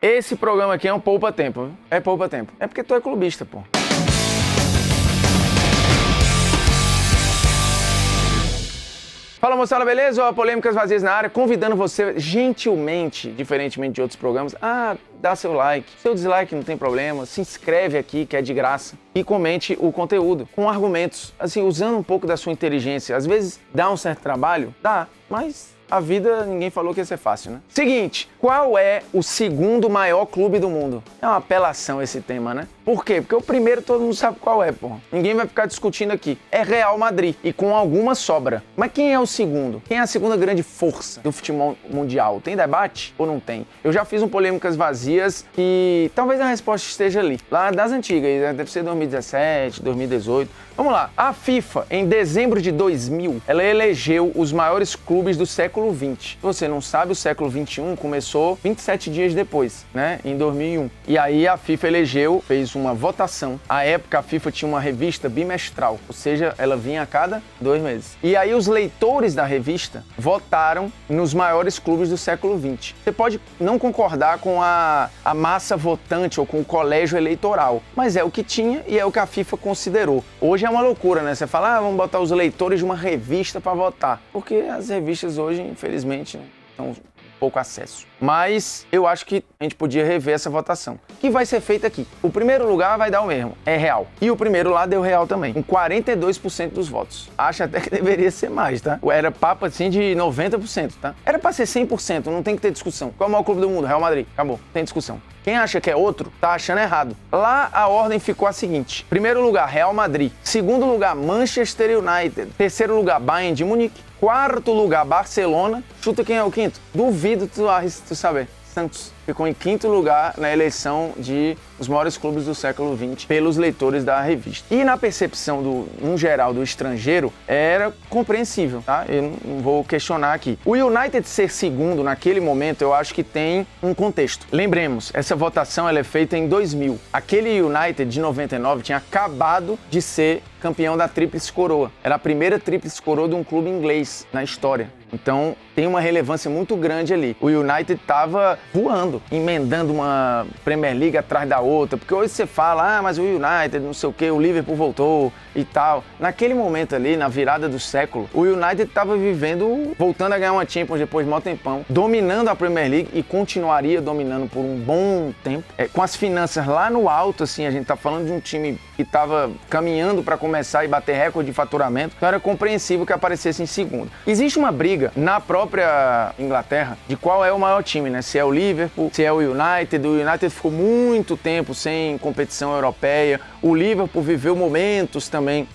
Esse programa aqui é um poupa-tempo, viu? É poupa-tempo. É porque tu é clubista, pô. Fala, moçada, beleza? Ó, Polêmicas Vazias na área, convidando você gentilmente, diferentemente de outros programas, a dar seu like. Seu dislike não tem problema, se inscreve aqui, que é de graça, e comente o conteúdo com argumentos, assim, usando um pouco da sua inteligência. Às vezes dá um certo trabalho? Dá, mas a vida, ninguém falou que ia ser fácil, né? Seguinte, qual é o segundo maior clube do mundo? É uma apelação esse tema, né? Por quê? Porque o primeiro todo mundo sabe qual é, porra. Ninguém vai ficar discutindo aqui. É Real Madrid, e com alguma sobra. Mas quem é o segundo? Quem é a segunda grande força do futebol mundial? Tem debate ou não tem? Eu já fiz um Polêmicas Vazias e talvez a resposta esteja ali. Lá das antigas, deve ser 2017, 2018. Vamos lá. A FIFA, em dezembro de 2000, ela elegeu os maiores clubes do século XX. Se você não sabe, o século XXI começou 27 dias depois, né? Em 2001. E aí a FIFA elegeu, fez uma votação. À época, a FIFA tinha uma revista bimestral, ou seja, ela vinha a cada 2 meses. E aí os leitores da revista votaram nos maiores clubes do século XX. Você pode não concordar com a massa votante ou com o colégio eleitoral, mas é o que tinha e é o que a FIFA considerou. Hoje é uma loucura, né? Você fala, vamos botar os leitores de uma revista para votar, porque as revistas hoje, infelizmente, estão pouco acesso. Mas eu acho que a gente podia rever essa votação, que vai ser feita aqui. O primeiro lugar vai dar o mesmo, é Real. E o primeiro lá deu Real também, com 42% dos votos. Acho até que deveria ser mais, tá? Era papo assim de 90%, tá? Era pra ser 100%, não tem que ter discussão. Qual é o maior clube do mundo? Real Madrid. Acabou, não tem discussão. Quem acha que é outro, tá achando errado. Lá a ordem ficou a seguinte: primeiro lugar, Real Madrid. Segundo lugar, Manchester United. Terceiro lugar, Bayern de Munique. Quarto lugar, Barcelona. Chuta quem é o quinto? Duvido tu saber. Santos ficou em quinto lugar na eleição de os maiores clubes do século XX pelos leitores da revista. E na percepção no geral do estrangeiro, era compreensível, tá? Eu não vou questionar aqui. O United ser segundo naquele momento, eu acho que tem um contexto. Lembremos, essa votação ela é feita em 2000. Aquele United de 99 tinha acabado de ser campeão da Tríplice Coroa. Era a primeira Tríplice Coroa de um clube inglês na história. Então, tem uma relevância muito grande ali. O United estava voando, emendando uma Premier League atrás da outra, porque hoje você fala, mas o United, não sei o quê, o Liverpool voltou e tal. Naquele momento ali, na virada do século, o United estava voltando a ganhar uma Champions depois de mó tempão, dominando a Premier League e continuaria dominando por um bom tempo. Com as finanças lá no alto, assim, a gente tá falando de um time que estava caminhando para começar e bater recorde de faturamento, então era compreensível que aparecesse em segundo. Existe uma briga na própria Inglaterra de qual é o maior time, né? Se é o Liverpool, se é o United. O United ficou muito tempo sem competição europeia. O Liverpool viveu momentos também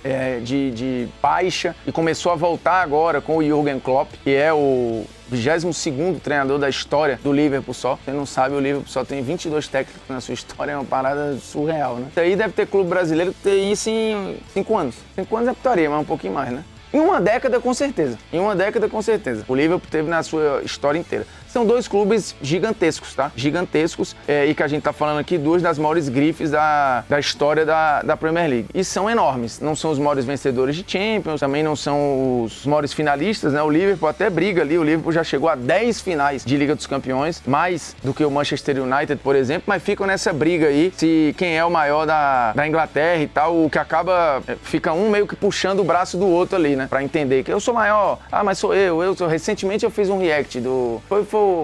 de baixa e começou a voltar agora com o Jürgen Klopp, que é o 22º treinador da história do Liverpool só. Você não sabe, o Liverpool só tem 22 técnicos na sua história, é uma parada surreal, né? Isso aí deve ter clube brasileiro que ter isso em 5 anos. 5 anos é putaria, mas um pouquinho mais, né? Em uma década, com certeza. O Liverpool teve na sua história inteira. São 2 clubes gigantescos, tá? Gigantescos, e que a gente tá falando aqui, 2 das maiores grifes da história da Premier League. E são enormes. Não são os maiores vencedores de Champions, também não são os maiores finalistas, né? O Liverpool até briga ali, o Liverpool já chegou a 10 finais de Liga dos Campeões, mais do que o Manchester United, por exemplo, mas ficam nessa briga aí, se quem é o maior da Inglaterra e tal, o que acaba, fica um meio que puxando o braço do outro ali, né? Pra entender que eu sou maior, mas sou eu. Recentemente eu fiz um react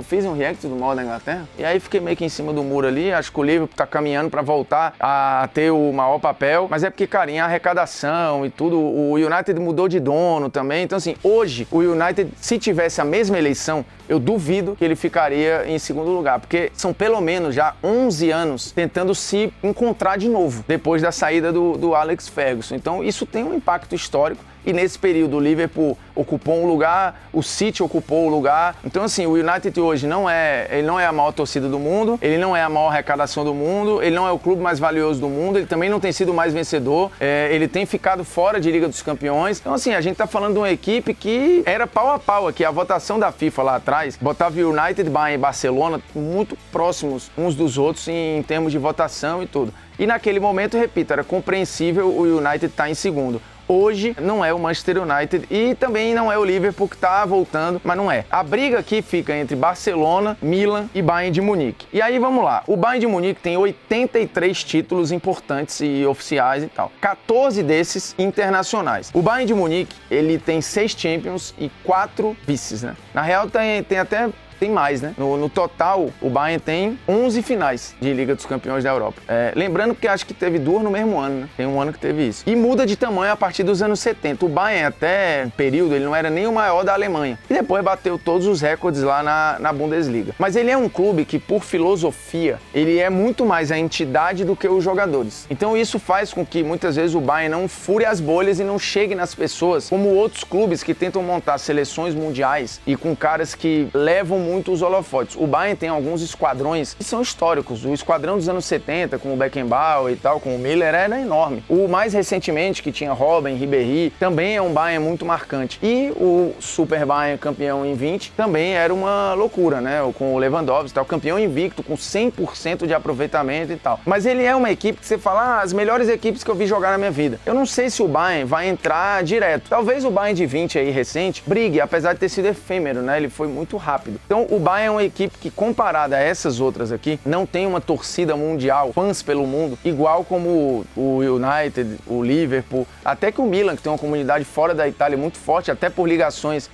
fiz um react do maior da Inglaterra, e aí fiquei meio que em cima do muro ali. Acho que o Liverpool tá caminhando pra voltar a ter o maior papel, mas é porque, cara, em arrecadação e tudo, o United mudou de dono também. Então, assim, hoje, o United, se tivesse a mesma eleição, eu duvido que ele ficaria em segundo lugar, porque são pelo menos já 11 anos tentando se encontrar de novo, depois da saída do Alex Ferguson. Então, isso tem um impacto histórico. E nesse período o Liverpool ocupou um lugar, o City ocupou o lugar. Então, assim, o United hoje não é a maior torcida do mundo, ele não é a maior arrecadação do mundo, ele não é o clube mais valioso do mundo, ele também não tem sido o mais vencedor, ele tem ficado fora de Liga dos Campeões. Então, assim, a gente tá falando de uma equipe que era pau a pau aqui. A votação da FIFA lá atrás botava o United, Bayern e Barcelona muito próximos uns dos outros em termos de votação e tudo. E naquele momento, repito, era compreensível o United estar em segundo. hoje não é o Manchester United e também não é o Liverpool que tá voltando, mas não é. A briga aqui fica entre Barcelona, Milan e Bayern de Munique. E aí vamos lá, o Bayern de Munique tem 83 títulos importantes e oficiais e tal. 14 desses internacionais. O Bayern de Munique, ele tem 6 Champions e 4 vices, né? Na real tem até... Tem mais, né? No total, o Bayern tem 11 finais de Liga dos Campeões da Europa. Lembrando que acho que teve 2 no mesmo ano, né? Tem um ano que teve isso. E muda de tamanho a partir dos anos 70. O Bayern, até período, ele não era nem o maior da Alemanha. E depois bateu todos os recordes lá na Bundesliga. Mas ele é um clube que, por filosofia, ele é muito mais a entidade do que os jogadores. Então isso faz com que, muitas vezes, o Bayern não fure as bolhas e não chegue nas pessoas, como outros clubes que tentam montar seleções mundiais e com caras que levam muito os holofotes. O Bayern tem alguns esquadrões que são históricos. O esquadrão dos anos 70, com o Beckenbauer e tal, com o Müller, era enorme. O mais recentemente, que tinha Robben, Ribéry, também é um Bayern muito marcante. E o Super Bayern, campeão em 20, também era uma loucura, né? Com o Lewandowski, tal, campeão invicto, com 100% de aproveitamento e tal. Mas ele é uma equipe que você fala, as melhores equipes que eu vi jogar na minha vida. Eu não sei se o Bayern vai entrar direto. Talvez o Bayern de 20 aí, recente, brigue, apesar de ter sido efêmero, né? Ele foi muito rápido. Então, o Bayern é uma equipe que, comparada a essas outras aqui, não tem uma torcida mundial, fãs pelo mundo, igual como o United, o Liverpool, até que o Milan, que tem uma comunidade fora da Itália muito forte, até por ligações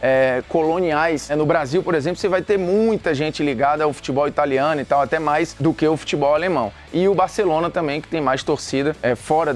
coloniais. No Brasil, por exemplo, você vai ter muita gente ligada ao futebol italiano e tal, até mais do que o futebol alemão. E o Barcelona também, que tem mais torcida fora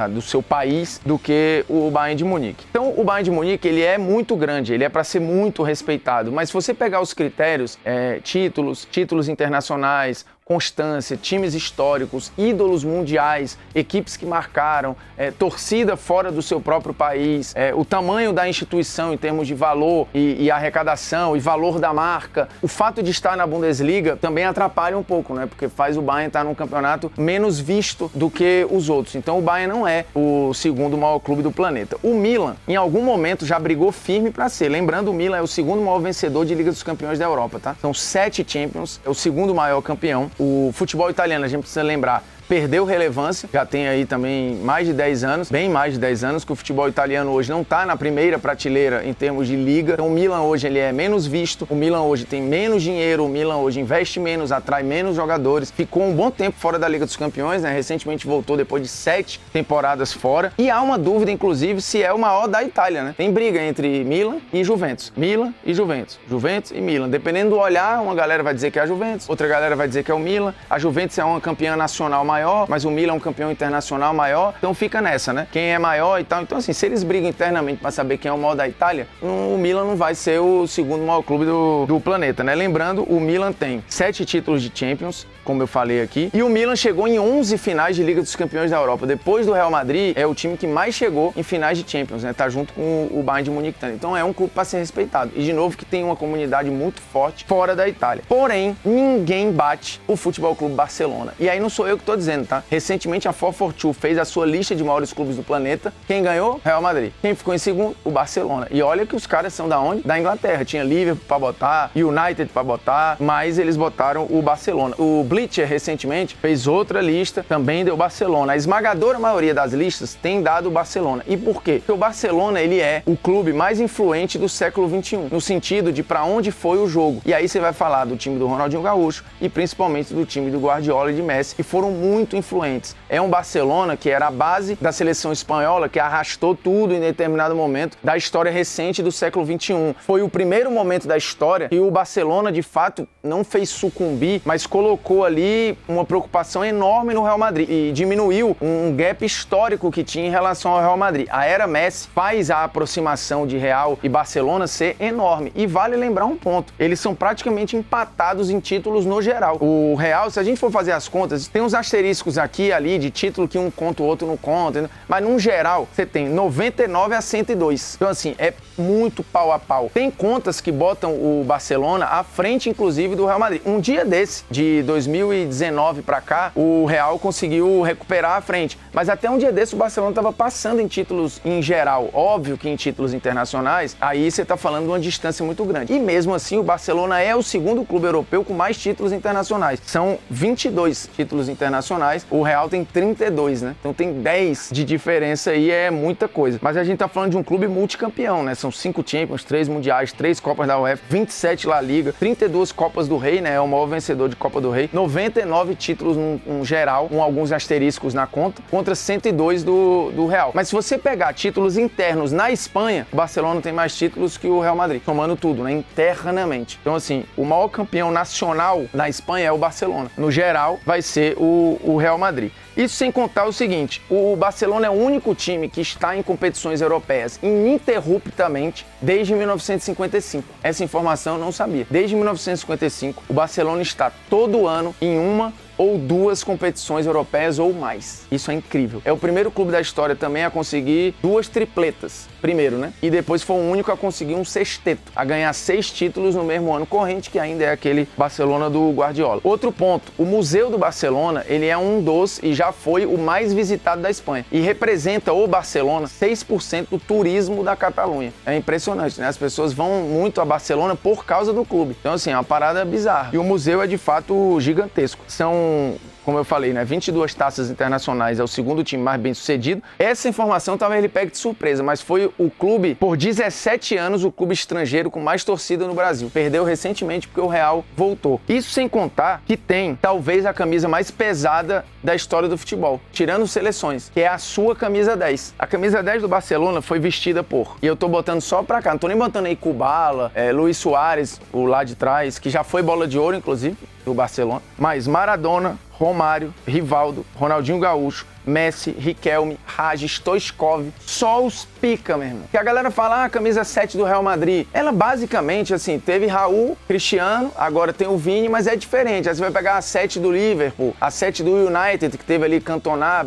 do seu país do que o Bayern de Munique. Então, o Bayern de Munique, ele é muito grande, ele é para ser muito respeitado, mas se você pegar os critérios, títulos internacionais, constância, times históricos, ídolos mundiais, equipes que marcaram, torcida fora do seu próprio país, o tamanho da instituição em termos de valor e arrecadação e valor da marca. O fato de estar na Bundesliga também atrapalha um pouco, né? Porque faz o Bayern estar num campeonato menos visto do que os outros. Então o Bayern não é o segundo maior clube do planeta. O Milan, em algum momento, já brigou firme para ser. Lembrando, o Milan é o segundo maior vencedor de Liga dos Campeões da Europa, tá? São 7 Champions, é o segundo maior campeão. O futebol italiano, a gente precisa lembrar, perdeu relevância, já tem aí também mais de 10 anos, bem mais de 10 anos, que o futebol italiano hoje não está na primeira prateleira em termos de liga. Então o Milan hoje ele é menos visto, o Milan hoje tem menos dinheiro, o Milan hoje investe menos, atrai menos jogadores, ficou um bom tempo fora da Liga dos Campeões, né? Recentemente voltou depois de 7 temporadas fora. E há uma dúvida, inclusive, se é o maior da Itália, né? Tem briga entre Milan e Juventus. Milan e Juventus. Juventus e Milan. Dependendo do olhar, uma galera vai dizer que é a Juventus, outra galera vai dizer que é o Milan. A Juventus é uma campeã nacional maior, mas o Milan é um campeão internacional maior, então fica nessa, né? Quem é maior e tal. Então, assim, se eles brigam internamente para saber quem é o maior da Itália, o Milan não vai ser o segundo maior clube do planeta, né? Lembrando, o Milan tem 7 títulos de Champions, como eu falei aqui, e o Milan chegou em 11 finais de Liga dos Campeões da Europa. Depois do Real Madrid, é o time que mais chegou em finais de Champions, né? Tá junto com o Bayern de Munique também. Então é um clube para ser respeitado. E, de novo, que tem uma comunidade muito forte fora da Itália. Porém, ninguém bate o Futebol Clube Barcelona. E aí não sou eu que tô dizendo, tá? Recentemente, a 442 fez a sua lista de maiores clubes do planeta. Quem ganhou? Real Madrid. Quem ficou em segundo? O Barcelona. E olha que os caras são da onde? Da Inglaterra. Tinha Liverpool pra botar, United pra botar, mas eles botaram o Barcelona. O Bleacher, recentemente, fez outra lista, também deu Barcelona. A esmagadora maioria das listas tem dado o Barcelona. E por quê? Porque o Barcelona, ele é o clube mais influente do século XXI, no sentido de pra onde foi o jogo. E aí você vai falar do time do Ronaldinho Gaúcho e principalmente do time do Guardiola e de Messi, que foram muito influentes. É um Barcelona que era a base da seleção espanhola, que arrastou tudo em determinado momento da história recente do século XXI. Foi o primeiro momento da história que o Barcelona, de fato, não fez sucumbir, mas colocou ali uma preocupação enorme no Real Madrid e diminuiu um gap histórico que tinha em relação ao Real Madrid. A era Messi faz a aproximação de Real e Barcelona ser enorme. E vale lembrar um ponto, eles são praticamente empatados em títulos no geral. O Real, se a gente for fazer as contas, tem uns asteriscos aqui e ali de título que um conta, o outro não conta, mas no geral você tem 99 a 102. Então assim, é muito pau a pau. Tem contas que botam o Barcelona à frente, inclusive, do Real Madrid. Um dia desse, de 2019 pra cá, o Real conseguiu recuperar a frente. Mas até um dia desse o Barcelona estava passando em títulos em geral. Óbvio que em títulos internacionais, aí você tá falando de uma distância muito grande. E mesmo assim, o Barcelona é o segundo clube europeu com mais títulos internacionais. São 22 títulos internacionais. internacionais, o Real tem 32, né? Então tem 10 de diferença aí, é muita coisa. Mas a gente tá falando de um clube multicampeão, né? São 5 Champions, 3 Mundiais, 3 Copas da UEFA, 27 La Liga, 32 Copas do Rei, né? É o maior vencedor de Copa do Rei, 99 títulos no geral, com alguns asteriscos na conta, contra 102 do Real. Mas se você pegar títulos internos na Espanha, o Barcelona tem mais títulos que o Real Madrid, somando tudo, né? Internamente. Então, assim, o maior campeão nacional da Espanha é o Barcelona. No geral, vai ser o Real Madrid. Isso sem contar o seguinte, o Barcelona é o único time que está em competições europeias ininterruptamente desde 1955. Essa informação eu não sabia. Desde 1955, o Barcelona está todo ano em uma ou 2 competições europeias ou mais. Isso é incrível. É o primeiro clube da história também a conseguir 2 tripletas. Primeiro, né? E depois foi o único a conseguir um sexteto, a ganhar 6 títulos no mesmo ano corrente, que ainda é aquele Barcelona do Guardiola. Outro ponto, o Museu do Barcelona, ele é um dos, e já foi o mais visitado da Espanha, e representa o Barcelona 6% do turismo da Catalunha. É impressionante, né? As pessoas vão muito a Barcelona por causa do clube. Então, assim, é uma parada bizarra. E o museu é, de fato, gigantesco. São, como eu falei, né, 22 taças internacionais, é o segundo time mais bem sucedido. Essa informação talvez ele pegue de surpresa, mas foi o clube, por 17 anos, o clube estrangeiro com mais torcida no Brasil. Perdeu recentemente porque o Real voltou. Isso sem contar que tem, talvez, a camisa mais pesada da história do futebol, tirando seleções, que é a sua camisa 10. A camisa 10 do Barcelona foi vestida por, e eu tô botando só pra cá, não tô nem botando aí Kubala, Luis Suárez, o lá de trás, que já foi bola de ouro, inclusive, do Barcelona, mas Maradona, Romário, Rivaldo, Ronaldinho Gaúcho, Messi, Riquelme, Ragi, Stoichkov, só os pica, meu irmão. Que a galera fala, a camisa 7 do Real Madrid, ela basicamente, assim, teve Raul, Cristiano, agora tem o Vini, mas é diferente. Aí você vai pegar a 7 do Liverpool, a 7 do United, que teve ali Cantona,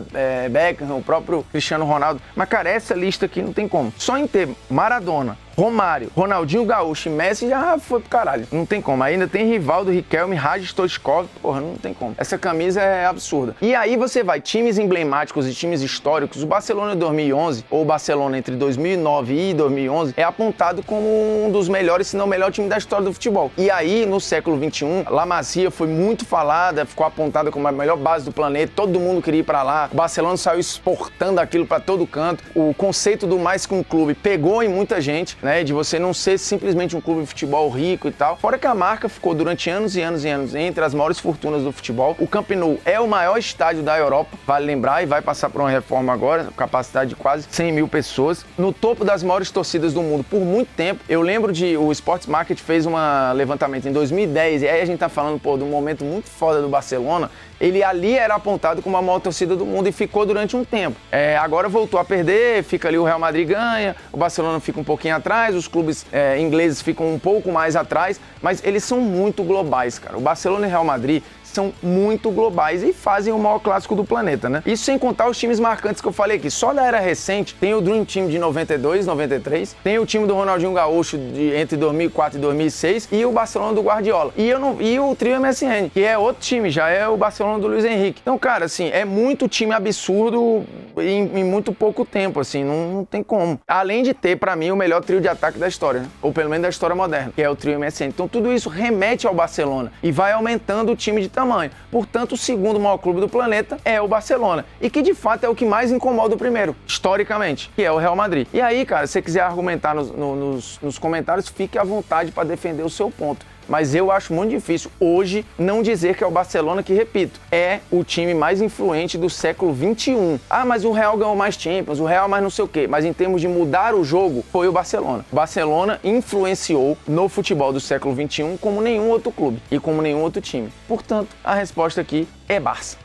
Beckham, o próprio Cristiano Ronaldo. Mas, cara, essa lista aqui não tem como. Só em ter Maradona, Romário, Ronaldinho Gaúcho e Messi já foi pro caralho. Não tem como. Ainda tem Rivaldo, Riquelme, Ragi, Stoichkov. Porra, não tem como. Essa camisa é absurda. E aí você vai, times emblemáticos e times históricos. O Barcelona em 2011, ou o Barcelona entre 2009 e 2011, é apontado como um dos melhores, se não o melhor time da história do futebol. E aí, no século XXI, La Masia foi muito falada, ficou apontada como a melhor base do planeta. Todo mundo queria ir pra lá. O Barcelona saiu exportando aquilo pra todo canto. O conceito do mais que um clube pegou em muita gente, né, de você não ser simplesmente um clube de futebol rico e tal. Fora que a marca ficou durante anos e anos e anos entre as maiores fortunas do futebol. O Camp Nou é o maior estádio da Europa, vale lembrar, e vai passar por uma reforma agora, capacidade de quase 100 mil pessoas. No topo das maiores torcidas do mundo por muito tempo. Eu lembro o Sports Market fez um levantamento em 2010, e aí a gente tá falando, de um momento muito foda do Barcelona. Ele ali era apontado como a maior torcida do mundo e ficou durante um tempo. Agora voltou a perder, fica ali o Real Madrid ganha, o Barcelona fica um pouquinho atrás, os clubes ingleses ficam um pouco mais atrás, mas eles são muito globais, cara. O Barcelona e o Real Madrid são muito globais e fazem o maior clássico do planeta, né? Isso sem contar os times marcantes que eu falei aqui. Só da era recente, tem o Dream Team de 92, 93, tem o time do Ronaldinho Gaúcho entre 2004 e 2006 e o Barcelona do Guardiola. E o trio MSN, que é outro time, já é o Barcelona do Luis Henrique. Então, cara, assim, é muito time absurdo em muito pouco tempo, assim, não tem como. Além de ter, pra mim, o melhor trio de ataque da história, né? Ou pelo menos da história moderna, que é o trio MSN. Então, tudo isso remete ao Barcelona e vai aumentando o time de tamanho. Portanto, o segundo maior clube do planeta é o Barcelona. E que, de fato, é o que mais incomoda o primeiro, historicamente, que é o Real Madrid. E aí, cara, se você quiser argumentar nos comentários, fique à vontade para defender o seu ponto. Mas eu acho muito difícil hoje não dizer que é o Barcelona que, repito, é o time mais influente do século XXI. Mas o Real ganhou mais Champions, o Real mais não sei o quê. Mas em termos de mudar o jogo, foi o Barcelona. O Barcelona influenciou no futebol do século XXI como nenhum outro clube e como nenhum outro time. Portanto, a resposta aqui é Barça.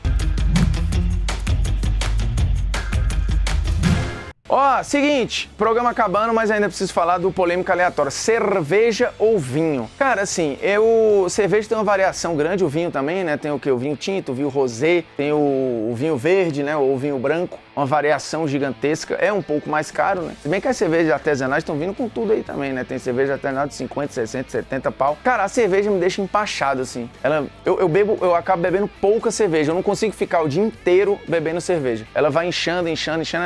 Seguinte, programa acabando, mas ainda preciso falar do polêmica aleatória. Cerveja ou vinho? Cara, assim, cerveja tem uma variação grande, o vinho também, né? Tem o vinho tinto, o vinho rosé, tem o vinho verde, né? Ou o vinho branco. uma variação gigantesca, é um pouco mais caro, né? Se bem que as cervejas artesanais estão vindo com tudo aí também, né? Tem cerveja artesanal de 50, 60, 70 pau. Cara, a cerveja me deixa empachado, assim. Eu acabo bebendo pouca cerveja, eu não consigo ficar o dia inteiro bebendo cerveja. Ela vai inchando,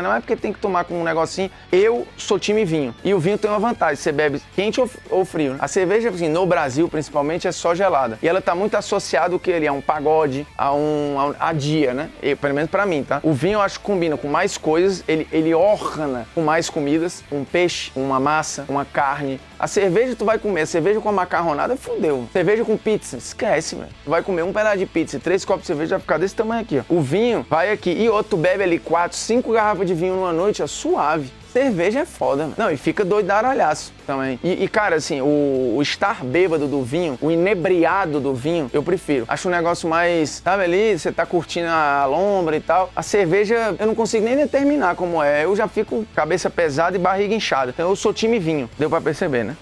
não é porque tem que tomar com um negocinho. Eu sou time vinho, e o vinho tem uma vantagem, você bebe quente ou frio, né? A cerveja, assim, no Brasil, principalmente, é só gelada. E ela tá muito associada ao que ele é um pagode, a dia, né? Pelo menos pra mim, tá? O vinho eu acho que combina com mais coisas, ele orna com mais comidas, um peixe, uma massa, uma carne. A cerveja tu vai comer, a cerveja com a macarronada, fudeu. Cerveja com pizza, esquece, velho. Tu vai comer um pedaço de pizza, 3 copos de cerveja, vai ficar desse tamanho aqui, ó. O vinho vai aqui, e outro tu bebe ali 4, 5 garrafas de vinho numa noite, ó, suave. Cerveja é foda, mano. Não, e fica doidaralhaço também. E cara, assim, o estar bêbado do vinho, o inebriado do vinho, eu prefiro. Acho um negócio mais, sabe ali, você tá curtindo a lombra e tal. A cerveja, eu não consigo nem determinar como é. Eu já fico cabeça pesada e barriga inchada. Então eu sou time vinho. Deu pra perceber, né?